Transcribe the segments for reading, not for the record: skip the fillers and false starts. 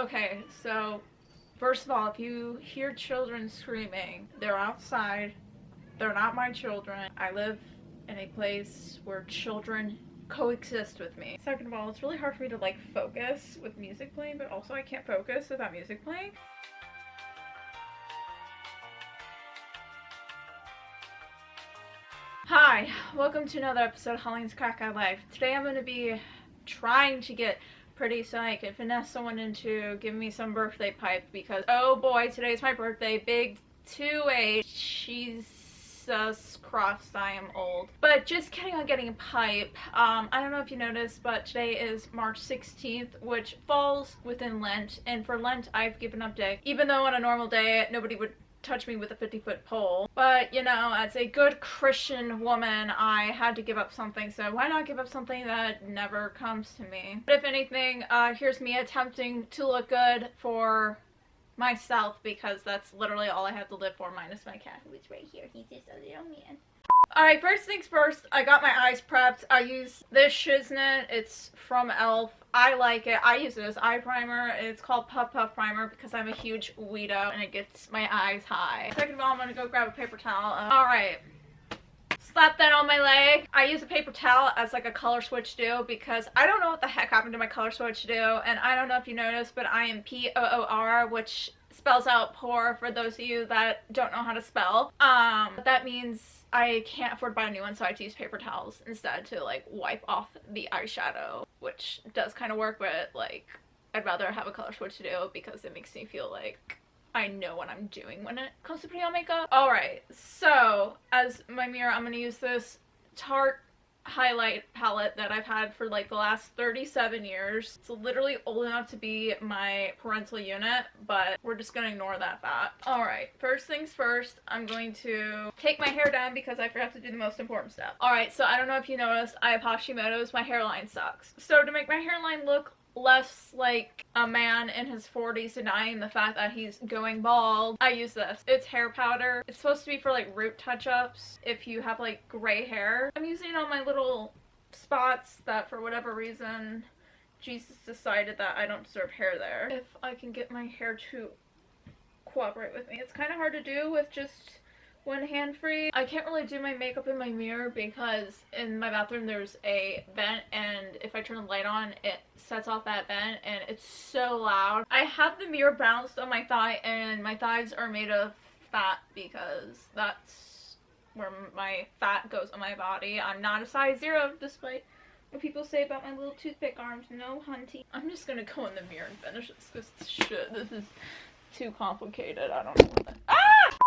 Okay, so first of all, if you hear children screaming, they're outside. They're not my children. I live in a place where children coexist with me. Second of all, it's really hard for me to like focus with music playing, but also I can't focus without music playing. Hi, welcome to another episode of Hollyann's Crack Eye Life. Today I'm going to be trying to get pretty so I can finesse someone into giving me some birthday pipe because, oh boy, today's my birthday. Big 2-8. Jesus Christ, I am old. But just kidding on getting a pipe. I don't know if you noticed, but today is March 16th, which falls within Lent. And for Lent, I've given up day. Even though on a normal day, nobody would touch me with a 50-foot pole. But, you know, as a good Christian woman, I had to give up something, so why not give up something that never comes to me? But if anything, here's me attempting to look good for myself, because that's literally all I have to live for, minus my cat, who is right here. He's just a little man. Alright, first things first, I got my eyes prepped. I use this shiznit. It's from e.l.f. I like it. I use it as eye primer. It's called Puff Puff Primer because I'm a huge weirdo and it gets my eyes high. Second of all, I'm going to go grab a paper towel. Alright. Slap that on my leg. I use a paper towel as like a color switch do because I don't know what the heck happened to my color switch do, and I don't know if you noticed, but I am P-O-O-R, which spells out poor for those of you that don't know how to spell. That means I can't afford to buy a new one, so I have to use paper towels instead to like wipe off the eyeshadow, which does kind of work, but like I'd rather have a color switch to do because it makes me feel like I know what I'm doing when it comes to putting on makeup. Alright, so as my mirror, I'm going to use this Tarte highlight palette that I've had for like the last 37 years. It's literally old enough to be my parental unit, but we're just gonna ignore that fact. Alright, first things first, I'm going to take my hair down because I forgot to do the most important step. Alright, so I don't know if you noticed, I have Hashimoto's. My hairline sucks. So to make my hairline look less like a man in his 40s denying the fact that he's going bald, I use this. It's hair powder. It's supposed to be for like root touch-ups if you have like gray hair. I'm using it on my little spots that for whatever reason Jesus decided that I don't deserve hair there. If I can get my hair to cooperate with me. It's kind of hard to do with just one hand free. I can't really do my makeup in my mirror because in my bathroom there's a vent, and if I turn the light on it sets off that vent and it's so loud. I have the mirror balanced on my thigh, and my thighs are made of fat because that's where my fat goes on my body. I'm not a size 0 despite what people say about my little toothpick arms. No, hunty. I'm just gonna go in the mirror and finish this because shit, this is too complicated. I don't know what that.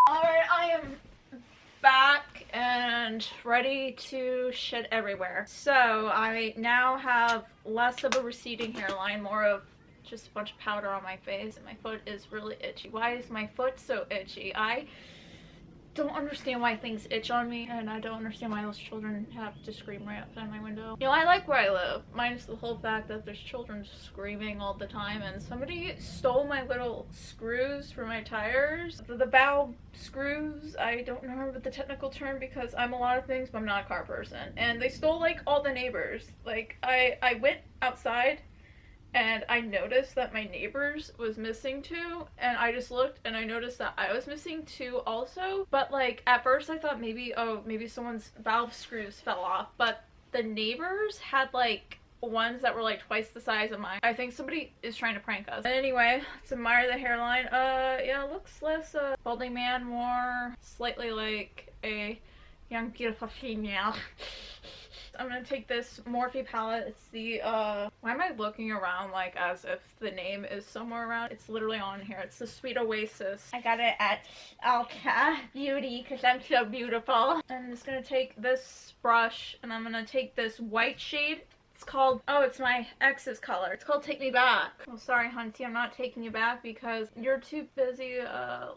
Alright, I am back and ready to shit everywhere. So I now have less of a receding hairline, more of just a bunch of powder on my face, and my foot is really itchy. Why is my foot so itchy? I don't understand why things itch on me, and I don't understand why those children have to scream right outside my window. You know, I like where I live, minus the whole fact that there's children screaming all the time, and somebody stole my little screws for my tires. The bow screws, I don't remember the technical term because I'm a lot of things, but I'm not a car person. And they stole, like, all the neighbors. Like, I went outside and I noticed that my neighbors was missing 2, and I just looked and I noticed that I was missing 2 also. But like at first I thought maybe, oh, maybe someone's valve screws fell off, but the neighbors had like ones that were like twice the size of mine. I think somebody is trying to prank us. Anyway, let's admire the hairline. Yeah, it looks less balding man, more slightly like a young beautiful female. I'm gonna take this Morphe palette. It's the, why am I looking around like as if the name is somewhere around? It's literally on here. It's the Sweet Oasis. I got it at Ulta Beauty because I'm so beautiful. I'm just gonna take this brush and I'm gonna take this white shade. It's called, oh, it's my ex's color. It's called Take Me Back. Well, sorry, hunty, I'm not taking you back because you're too busy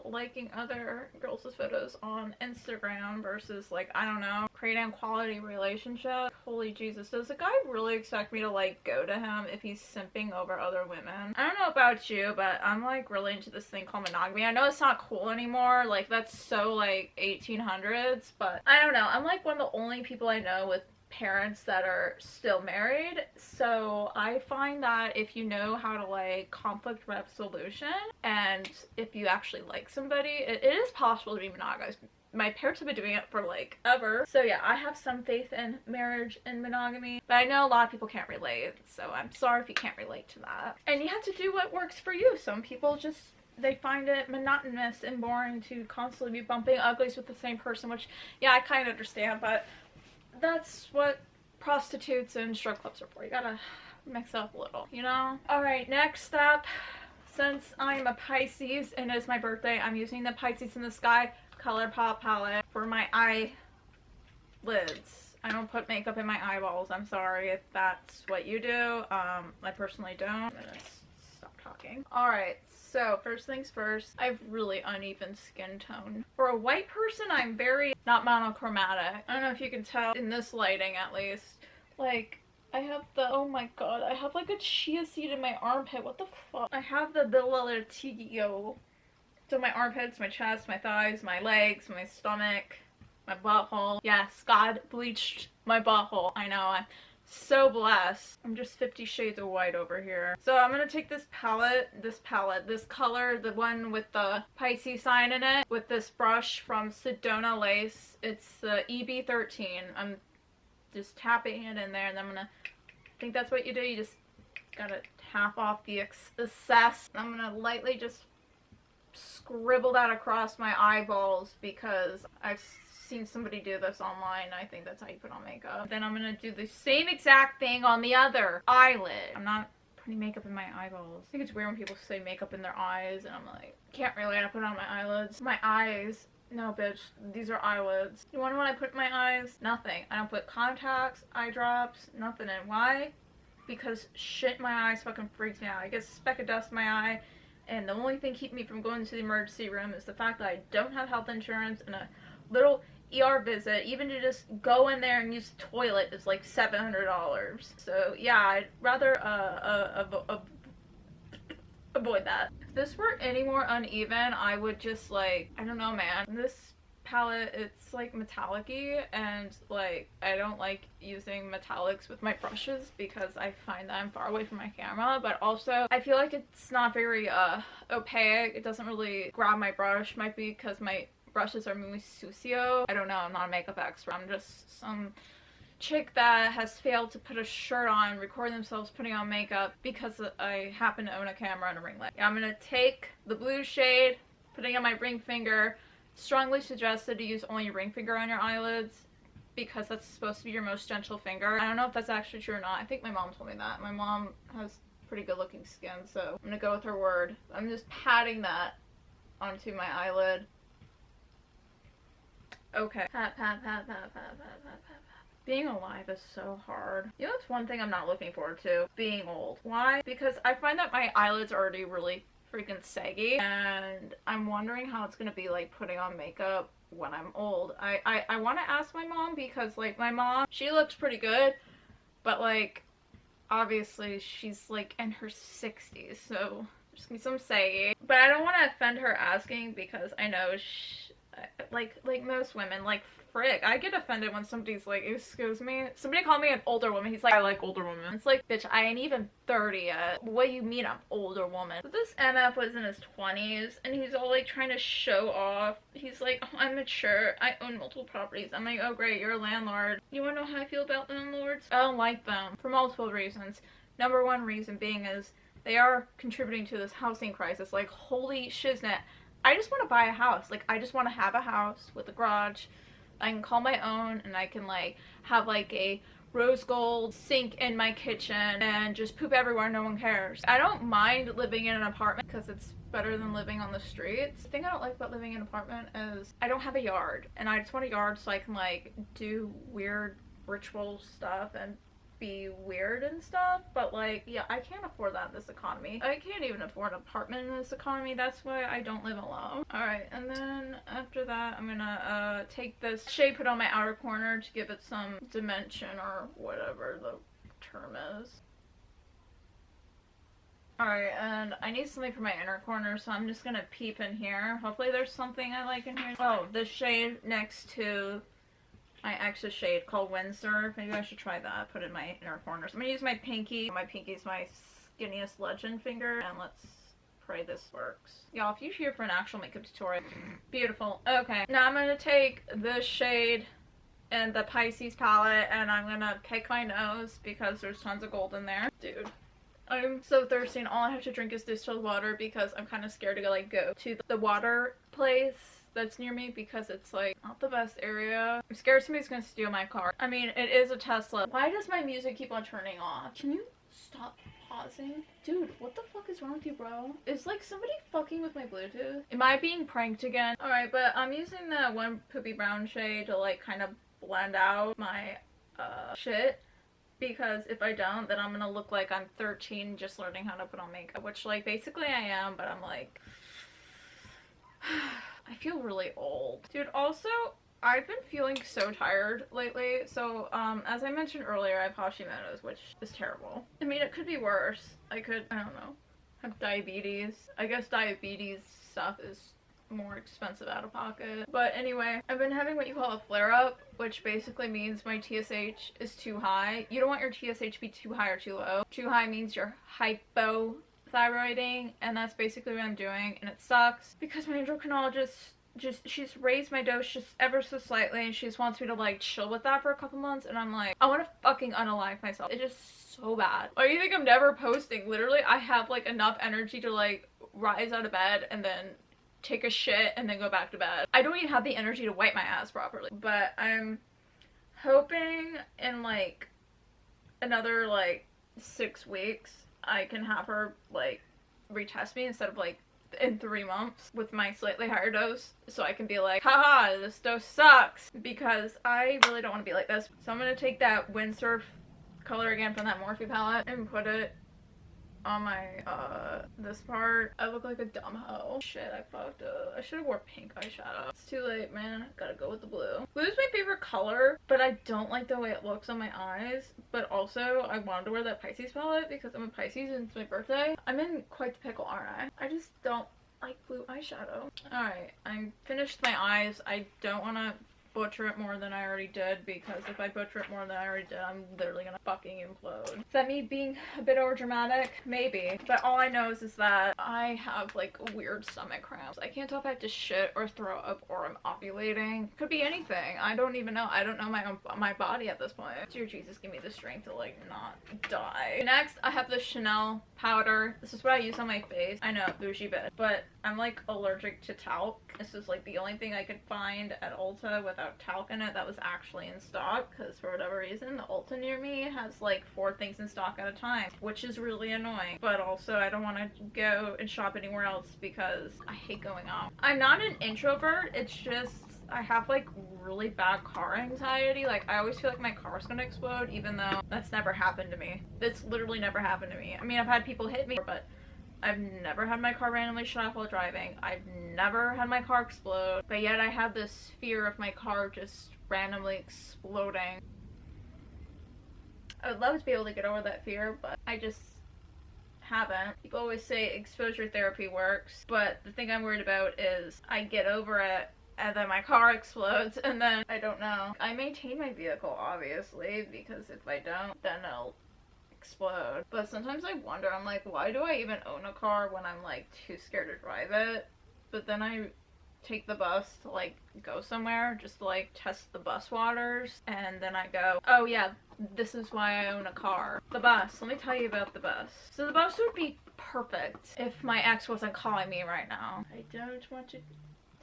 liking other girls' photos on Instagram versus, like, I don't know, creating a quality relationship. Holy Jesus, does a guy really expect me to, like, go to him if he's simping over other women? I don't know about you, but I'm, like, really into this thing called monogamy. I know it's not cool anymore. Like, that's so, like, 1800s, but I don't know. I'm, like, one of the only people I know with parents that are still married, so I find that if you know how to like conflict resolution and if you actually like somebody, it is possible to be monogamous. My parents have been doing it for like ever, so yeah, I have some faith in marriage and monogamy, but I know a lot of people can't relate, so I'm sorry if you can't relate to that. And you have to do what works for you. Some people just, they find it monotonous and boring to constantly be bumping uglies with the same person, which, yeah, I kind of understand, but that's what prostitutes and strip clubs are for. You gotta mix up a little, you know? Alright, next up, since I'm a Pisces and it's my birthday, I'm using the Pisces in the Sky ColourPop palette for my eyelids. I don't put makeup in my eyeballs. I'm sorry if that's what you do. I personally don't. I'm gonna stop talking. Alright, so first things first, I have really uneven skin tone. For a white person, I'm very not monochromatic. I don't know if you can tell in this lighting at least. Like, I have the, oh my god, I have like a chia seed in my armpit. What the fuck? I have the Tio. So my armpits, my chest, my thighs, my legs, my stomach, my butthole. Yes, God bleached my butthole. I know, I'm so blessed. I'm just 50 shades of white over here. So I'm gonna take this palette, this color, the one with the Pisces sign in it, with this brush from Sedona Lace. It's the EB13. I'm just tapping it in there, and then I'm gonna, I think that's what you do. You just gotta tap off the excess. I'm gonna lightly just scribble that across my eyeballs because I've seen somebody do this online. I think that's how you put on makeup. Then I'm gonna do the same exact thing on the other eyelid. I'm not putting makeup in my eyeballs. I think it's weird when people say makeup in their eyes, and I'm like, can't relate. I put it on my eyelids. My eyes. No, bitch. These are eyelids. You wonder what I put in my eyes? Nothing. I don't put contacts, eye drops, nothing in. Why? Because shit in my eyes fucking freaks me out. I get a speck of dust in my eye, and the only thing keeping me from going to the emergency room is the fact that I don't have health insurance, and a little ER visit, even to just go in there and use the toilet, is like $700. So yeah, I'd rather avoid that. If this were any more uneven, I would just like, I don't know, man. This palette, it's like metallic-y, and like I don't like using metallics with my brushes because I find that I'm far away from my camera, but also I feel like it's not very opaque. It doesn't really grab my brush. Might be because my brushes are muy sucio. I don't know, I'm not a makeup expert. I'm just some chick that has failed to put a shirt on, record themselves putting on makeup because I happen to own a camera and a ring light. I'm gonna take the blue shade, putting on my ring finger. Strongly suggested to use only your ring finger on your eyelids because that's supposed to be your most gentle finger. I don't know if that's actually true or not. I think my mom told me that. My mom has pretty good looking skin, so I'm gonna go with her word. I'm just patting that onto my eyelid. Okay. Pat, pat, pat, pat, pat, pat, pat, pat, pat. Being alive is so hard. You know, that's one thing I'm not looking forward to. Being old. Why? Because I find that my eyelids are already really freaking saggy, and I'm wondering how it's gonna be like putting on makeup when I'm old. I want to ask my mom because like my mom, she looks pretty good, but like obviously she's like in her 60s, so there's gonna be some saggy. But I don't want to offend her asking because I know like most women, like frick, I get offended when somebody's like, excuse me, somebody called me an older woman. He's like, I like older women. It's like, bitch, I ain't even 30 yet. What do you mean I'm older woman? But this MF was in his 20s and he's all like trying to show off. He's like, oh, I'm mature, I own multiple properties. I'm like, oh great, you're a landlord. You wanna know how I feel about landlords? I don't like them for multiple reasons. Number one reason being is they are contributing to this housing crisis. Like, holy shiznit, I just want to buy a house. Like, I just want to have a house with a garage I can call my own, and I can like have like a rose gold sink in my kitchen and just poop everywhere, no one cares. I don't mind living in an apartment because it's better than living on the streets. The thing I don't like about living in an apartment is I don't have a yard, and I just want a yard so I can like do weird ritual stuff and be weird and stuff, but like, yeah, I can't afford that in this economy. I can't even afford an apartment in this economy. That's why I don't live alone. Alright, and then after that, I'm gonna take this shade, put on my outer corner to give it some dimension or whatever the term is. Alright, and I need something for my inner corner, so I'm just gonna peep in here. Hopefully there's something I like in here. Oh, the shade next to my ex's shade called Windsurf. Maybe I should try that. Put it in my inner corners. I'm gonna use my pinky. My pinky's my skinniest legend finger. And let's pray this works. Y'all, if you're here for an actual makeup tutorial, beautiful. Okay, now I'm gonna take this shade and the Pisces palette and I'm gonna pick my nose because there's tons of gold in there. Dude, I'm so thirsty and all I have to drink is distilled water because I'm kind of scared to go to the water place that's near me because it's like not the best area. I'm scared somebody's gonna steal my car. I mean, it is a Tesla. Why does my music keep on turning off? Can you stop pausing? Dude, what the fuck is wrong with you, bro? Is like somebody fucking with my Bluetooth? Am I being pranked again? Alright, but I'm using the one poopy brown shade to like kind of blend out my shit. Because if I don't, then I'm gonna look like I'm 13 just learning how to put on makeup. Which, like, basically I am, but I'm like... I feel really old. Dude, also, I've been feeling so tired lately. So, as I mentioned earlier, I have Hashimoto's, which is terrible. I mean, it could be worse. I could, I don't know, have diabetes. I guess diabetes stuff is more expensive out of pocket. But anyway, I've been having what you call a flare-up, which basically means my TSH is too high. You don't want your TSH to be too high or too low. Too high means you're hypothyroiding, and that's basically what I'm doing, and it sucks because my endocrinologist she's raised my dose just ever so slightly, and she just wants me to like chill with that for a couple months, and I'm like, I want to fucking unalive myself. It's just so bad. Why do you think I'm never posting? Literally, I have like enough energy to like rise out of bed and then take a shit and then go back to bed. I don't even have the energy to wipe my ass properly. But I'm hoping in like another like 6 weeks I can have her like retest me instead of like in 3 months with my slightly higher dose, so I can be like, haha, this dose sucks, because I really don't want to be like this. So I'm gonna take that Windsurf color again from that Morphe palette and put it on my, this part. I look like a dumb hoe. Shit, I fucked up. I should have wore pink eyeshadow. It's too late, man. Gotta go with the blue. Blue is my favorite color, but I don't like the way it looks on my eyes. But also, I wanted to wear that Pisces palette because I'm a Pisces and it's my birthday. I'm in quite the pickle, aren't I? I just don't like blue eyeshadow. Alright, I finished my eyes. I don't want to butcher it more than I already did, because if I butcher it more than I already did, I'm literally gonna fucking implode. Is that me being a bit over dramatic? Maybe. But all I know is that I have like weird stomach cramps. I can't tell if I have to shit or throw up or I'm ovulating. Could be anything. I don't even know. I don't know my body at this point. Dear Jesus, give me the strength to like not die. Next, I have the Chanel powder. This is what I use on my face. I know, bougie bitch, but I'm like allergic to talc. This is like the only thing I could find at Ulta without talc in it that was actually in stock, because for whatever reason the Ulta near me has like 4 things in stock at a time, which is really annoying. But also I don't want to go and shop anywhere else because I hate going out. I'm not an introvert, it's just I have like really bad car anxiety. Like, I always feel like my car's gonna explode, even though that's never happened to me. It's literally never happened to me. I mean, I've had people hit me, but I've never had my car randomly shut off while driving. I've never had my car explode, but yet I have this fear of my car just randomly exploding. I would love to be able to get over that fear, but I just haven't. People always say exposure therapy works, but the thing I'm worried about is I get over it and then my car explodes, and then I don't know. I maintain my vehicle, obviously, because if I don't, then it'll explode. But sometimes I wonder, I'm like, why do I even own a car when I'm like too scared to drive it? But then I take the bus to like go somewhere just to like test the bus waters, and then I go, oh yeah, this is why I own a car. The bus. Let me tell you about the bus. So the bus would be perfect if my ex wasn't calling me right now. I don't want to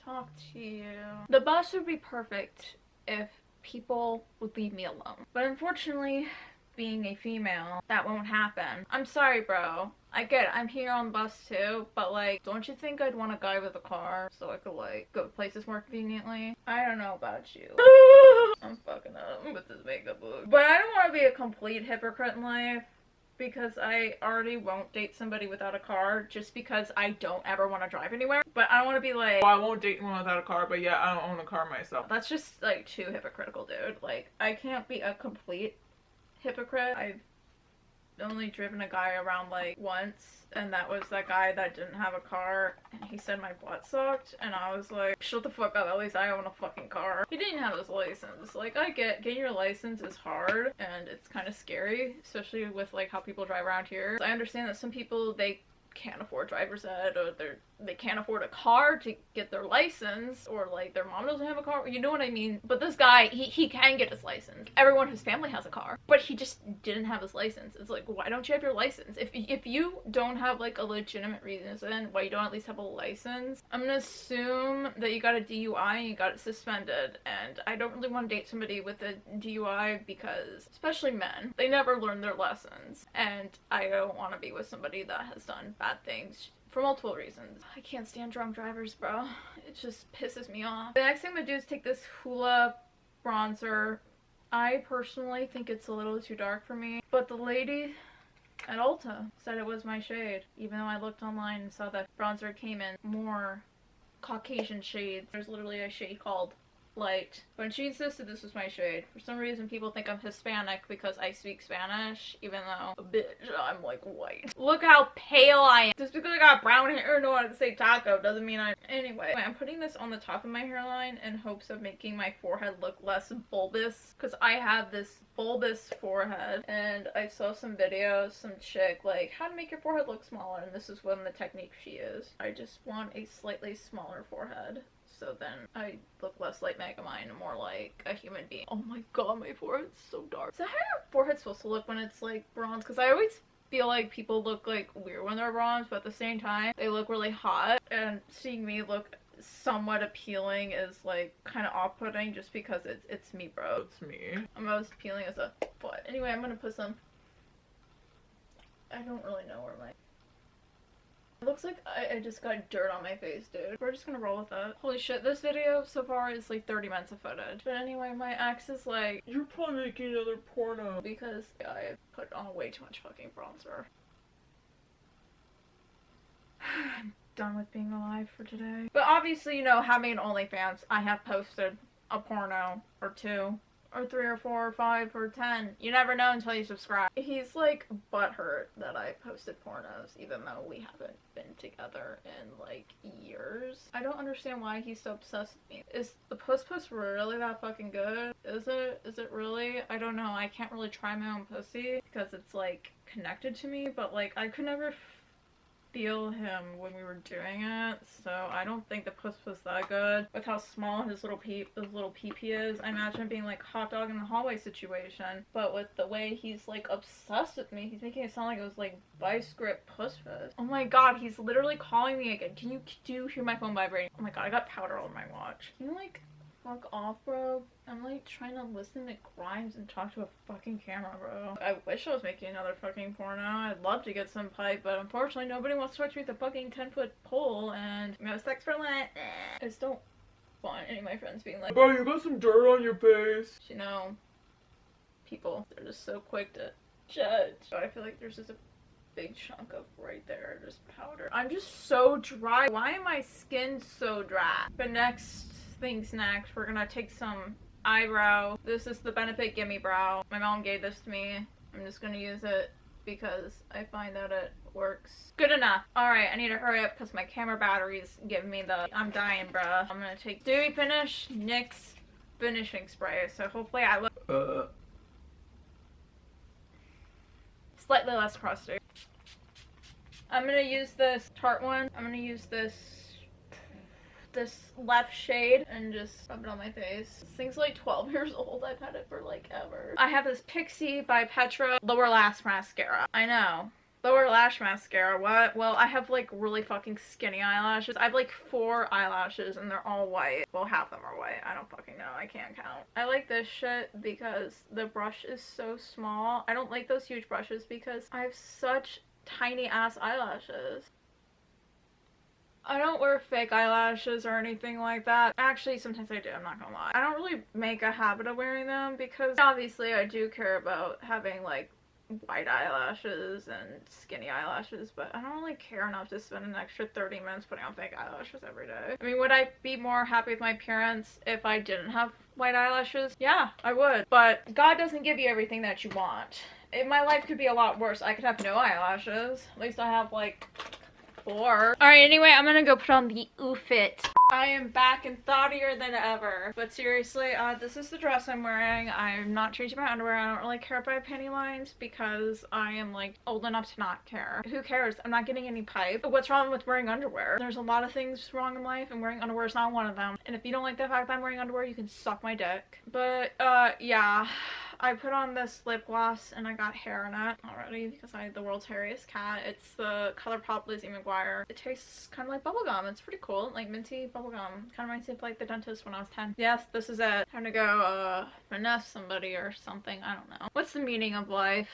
talk to you. The bus would be perfect if people would leave me alone. But unfortunately, being a female, that won't happen. I'm sorry, bro. I get it. I'm here on the bus too, but like, don't you think I'd want a guy with a car so I could like go places more conveniently? I don't know about you. I'm fucking up with this makeup look. But I don't want to be a complete hypocrite in life, because I already won't date somebody without a car just because I don't ever want to drive anywhere. But I don't want to be like, well, I won't date anyone without a car, but yeah, I don't own a car myself. That's just like too hypocritical, dude. Like, I can't be a complete hypocrite. I've only driven a guy around like once, and that was that guy that didn't have a car, and he said my butt sucked, and I was like, shut the fuck up, at least I own a fucking car. He didn't have his license. Like, I getting your license is hard, and it's kind of scary, especially with like how people drive around here. I understand that some people, they can't afford driver's ed, or they can't afford a car to get their license, or like their mom doesn't have a car, you know what I mean? But this guy, he can get his license. Everyone in his family has a car, but he just didn't have his license. It's like, why don't you have your license? If you don't have like a legitimate reason why you don't at least have a license, I'm gonna assume that you got a DUI and you got it suspended, and I don't really want to date somebody with a DUI because, especially men, they never learn their lessons, and I don't want to be with somebody that has done bad things for multiple reasons. I can't stand drunk drivers, bro. It just pisses me off. The next thing I'm gonna do is take this Hoola bronzer. I personally think it's a little too dark for me, but the lady at Ulta said it was my shade, even though I looked online and saw that bronzer came in more Caucasian shades. There's literally a shade called Light, but she insisted this was my shade. For some reason, people think I'm Hispanic because I speak Spanish, even though, bitch, I'm like white. Look how pale I am. Just because I got brown hair and know how to say taco doesn't mean I'm... Anyway, I'm putting this on the top of my hairline in hopes of making my forehead look less bulbous, because I have this bulbous forehead, and I saw some videos, some chick like how to make your forehead look smaller, and this is one of the techniques she used. I just want a slightly smaller forehead, so then I look less like Megamind and more like a human being. Oh my god, my forehead's so dark. Is that how your forehead's supposed to look when it's like bronze? Because I always feel like people look like weird when they're bronze, but at the same time, they look really hot, and seeing me look somewhat appealing is like kind of off-putting just because it's me, bro. It's me. I'm most appealing as a butt. Anyway, I'm gonna put some... I don't really know where my... It looks like I just got dirt on my face, dude. We're just gonna roll with that. Holy shit, this video so far is like 30 minutes of footage. But anyway, my ex is like, you're probably making another porno. Because I put on way too much fucking bronzer. I'm done with being alive for today. But obviously, you know, having an OnlyFans, I have posted a porno or two, or 3 or 4 or 5 or 10. You never know until you subscribe. He's like butthurt that I posted pornos, even though we haven't been together in like years. I don't understand why he's so obsessed with me. Is the post really that fucking good? Is it? Is it really? I don't know. I can't really try my own pussy because it's like connected to me, but like I could never feel him when we were doing it, so I don't think the puss was that good. With how small his little pee is, I imagine it being like hot dog in the hallway situation. But with the way he's like obsessed with me, he's making it sound like it was like vice grip puss fist. Oh my god, he's literally calling me again. Do you hear my phone vibrating? Oh my god, I got powder on my watch. Can you like fuck off, bro? I'm like trying to listen to Grimes and talk to a fucking camera, bro. I wish I was making another fucking porno. I'd love to get some pipe, but unfortunately nobody wants to touch me with a fucking 10-foot pole, and no sex for Lent. I just don't want any of my friends being like, bro, you got some dirt on your face. You know, people, they're just so quick to judge. But I feel like there's just a big chunk of right there, just powder. I'm just so dry. Why am my skin so dry? But next, we're gonna take some eyebrow. This is the Benefit Gimme Brow. My mom gave this to me. I'm just gonna use it because I find that it works good enough. Alright, I need to hurry up because my camera battery's giving me the I'm dying, bruh. I'm gonna take Dewy Finish NYX finishing spray, so hopefully I look slightly less crusty. I'm gonna use this Tarte one. I'm gonna use this left shade and just rub it on my face. This thing's like 12 years old. I've had it for like ever. I have this Pixie by Petra lower lash mascara. I know. Lower lash mascara, what? Well, I have like really fucking skinny eyelashes. I have like 4 eyelashes and they're all white. Well, half of them are white. I don't fucking know. I can't count. I like this shit because the brush is so small. I don't like those huge brushes because I have such tiny ass eyelashes. I don't wear fake eyelashes or anything like that. Actually, sometimes I do, I'm not gonna lie. I don't really make a habit of wearing them because obviously I do care about having like white eyelashes and skinny eyelashes, but I don't really care enough to spend an extra 30 minutes putting on fake eyelashes every day. I mean, would I be more happy with my appearance if I didn't have white eyelashes? Yeah, I would. But God doesn't give you everything that you want. My life could be a lot worse. I could have no eyelashes. At least I have like 4. Alright, anyway, I'm gonna go put on the outfit. I am back and thoughtier than ever. But seriously, this is the dress I'm wearing. I'm not changing my underwear. I don't really care if I have panty lines because I am like old enough to not care. Who cares? I'm not getting any pipe. What's wrong with wearing underwear? There's a lot of things wrong in life and wearing underwear is not one of them. And if you don't like the fact that I'm wearing underwear, you can suck my dick. But yeah. I put on this lip gloss and I got hair in it already because I have the world's hairiest cat. It's the ColourPop Lizzie McGuire. It tastes kind of like bubblegum. It's pretty cool. Like minty bubblegum. Kind of reminds me of like the dentist when I was 10. Yes, this is it. Time to go finesse somebody or something. I don't know. What's the meaning of life?